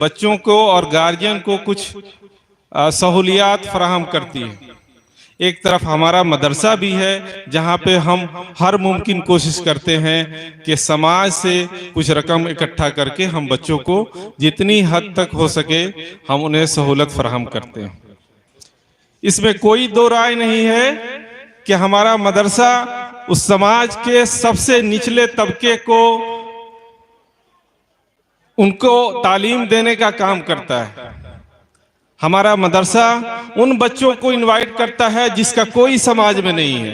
बच्चों को और गार्जियन को कुछ सहूलियात फराहम करती है। एक तरफ हमारा मदरसा भी है जहाँ पे हम हर मुमकिन कोशिश करते हैं कि समाज से कुछ रकम इकट्ठा करके हम बच्चों को जितनी हद तक हो सके हम उन्हें सहूलत फराहम करते हैं। इसमें कोई दो राय नहीं है कि हमारा मदरसा उस समाज के सबसे निचले तबके को उनको तालीम देने का काम करता है। हमारा मदरसा उन बच्चों को इनवाइट करता है जिसका कोई समाज में नहीं है।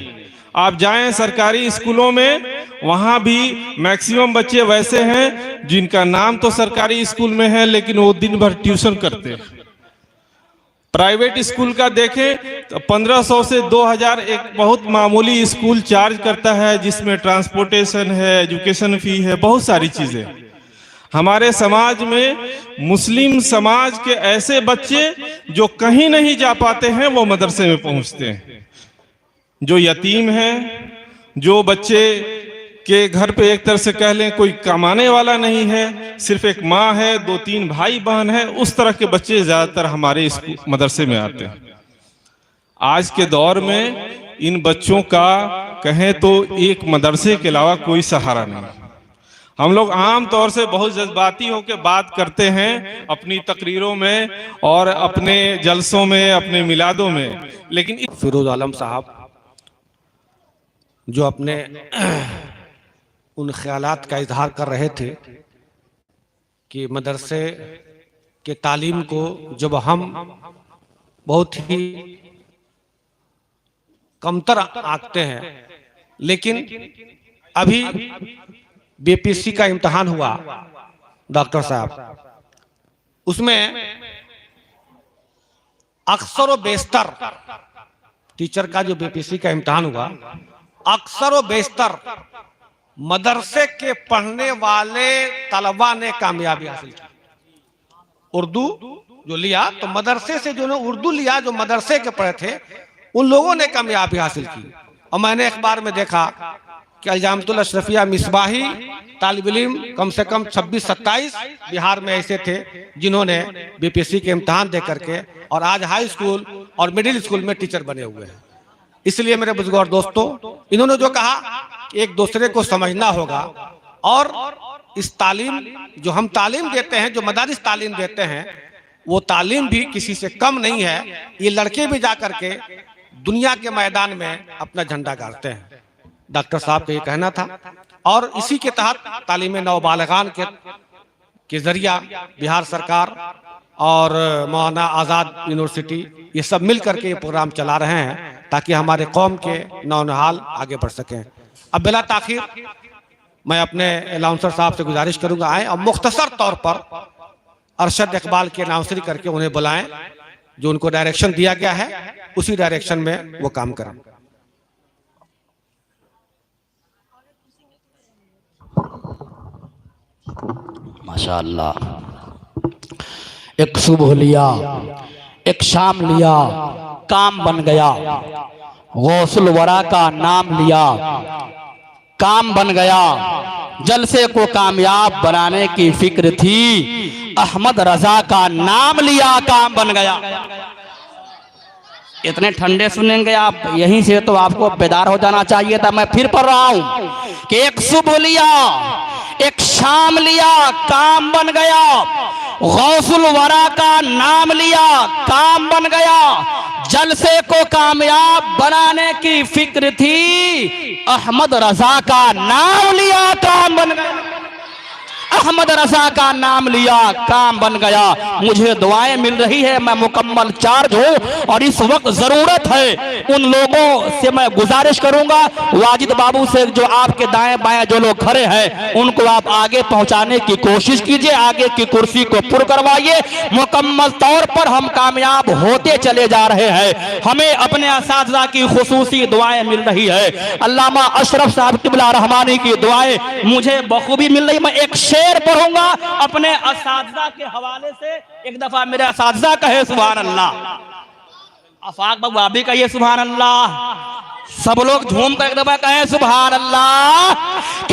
आप जाएं सरकारी स्कूलों में, वहां भी मैक्सिमम बच्चे वैसे हैं जिनका नाम तो सरकारी स्कूल में है लेकिन वो दिन भर ट्यूशन करते हैं। प्राइवेट स्कूल का देखें तो 1500 से 2000 एक बहुत मामूली स्कूल चार्ज करता है, जिसमें ट्रांसपोर्टेशन है, एजुकेशन फी है, बहुत सारी चीजें। हमारे समाज में मुस्लिम समाज के ऐसे बच्चे जो कहीं नहीं जा पाते हैं वो मदरसे में पहुंचते हैं। जो यतीम हैं, जो बच्चे के घर पे एक तरह से कह लें कोई कमाने वाला नहीं है, सिर्फ एक माँ है, 2-3 भाई बहन है, उस तरह के बच्चे ज्यादातर हमारे इस मदरसे में आते हैं। आज के दौर में इन बच्चों का कहें तो एक मदरसे के अलावा कोई सहारा नहीं। हम लोग आम तौर से बहुत जज्बाती होकर बात करते हैं अपनी तकरीरों में और अपने जलसों में, अपने मिलादों में, लेकिन फिरोज आलम साहब जो अपने उन ख्यालात का इजहार कर रहे थे कि मदरसे के तालीम को जब हम बहुत ही कमतर आंकते हैं, लेकिन अभी बीपीएससी का इम्तहान हुआ डॉक्टर साहब, उसमें अक्सर व बेशतर टीचर का जो बीपीएससी का इम्तहान हुआ, अक्सर व बेशतर मदरसे के पढ़ने वाले तलबा ने कामयाबी हासिल की। उर्दू जो लिया तो मदरसे से जो उर्दू लिया, जो मदरसे के पढ़े थे उन लोगों ने कामयाबी हासिल की। और मैंने अखबार में देखा कि अल्जामतुल अशरफिया मिसबाही तालिब इल्म कम से कम 26-27 बिहार में ऐसे थे जिन्होंने बीपीएससी के इम्तहान दे करके और आज हाई स्कूल और मिडिल स्कूल में टीचर बने हुए हैं। इसलिए मेरे बुजुर्ग दोस्तों, इन्होंने जो कहा कि एक दूसरे को समझना होगा और इस तालीम जो हम तालीम देते हैं, जो मदारिस तालीम देते हैं, वो तालीम भी किसी से कम नहीं है। ये लड़के भी जा करके दुनिया के मैदान में अपना झंडा गाड़ते हैं। डॉक्टर साहब का ये कहना था और इसी के तहत तालीम नौबालिगान के जरिया बिहार सरकार और मौलाना आज़ाद यूनिवर्सिटी ये सब मिल करके ये प्रोग्राम चला रहे हैं ताकि हमारे कौम के नौनिहाल आगे बढ़ सकें। अब बिला ताखिर मैं अपने अनाउंसर साहब से गुजारिश करूंगा आए और मुख्तसर तौर पर अरशद इकबाल की अनाउंसरी करके उन्हें बुलाएं, जो उनको डायरेक्शन दिया गया है उसी डायरेक्शन में वो काम करें। माशाअल्लाह, एक सुबह लिया, एक शाम लिया, काम बन गया। गौसुल वरा का नाम लिया, काम बन गया। जलसे को कामयाब बनाने की फिक्र थी, अहमद रजा का नाम लिया, काम बन गया। इतने ठंडे सुनेंगे आप, यहीं से तो आपको बेदार हो जाना चाहिए था। मैं फिर पढ़ रहा हूं कि एक सुबह लिया, एक शाम लिया, काम बन गया। गौसुल वरा का नाम लिया, काम बन गया। जलसे को कामयाब बनाने की फिक्र थी, अहमद रजा का नाम लिया, काम बन गया। अहमद रजा का नाम लिया, काम बन गया। मुझे दुआएं मिल रही है, मैं मुकम्मल चार्ज हूं और इस वक्त जरूरत है उन लोगों से, मैं गुजारिश करूंगा वाजिद बाबू से, जो आपके दाएं बाएं जो लोग खड़े हैं उनको आप आगे पहुंचाने की कोशिश कीजिए, आगे की कुर्सी को पुर करवाइए। मुकम्मल तौर पर हम कामयाब होते चले जा रहे हैं। हमें अपने असातिज़ा की खुसूसी दुआएं मिल रही है। अल्लामा अशरफ साहब क़िबला रहमानी की दुआएं मुझे बखूबी मिल रही। मैं एक शेर पढ़ूंगा अपने असातिज़ा के हवाले से। एक दफा मेरे असातिज़ा कहे सुभान अल्लाह। आफाक बाबू आप भी कहिए सुभान अल्लाह। सब लोग झूम कर एक दफा कहे सुभान अल्लाह।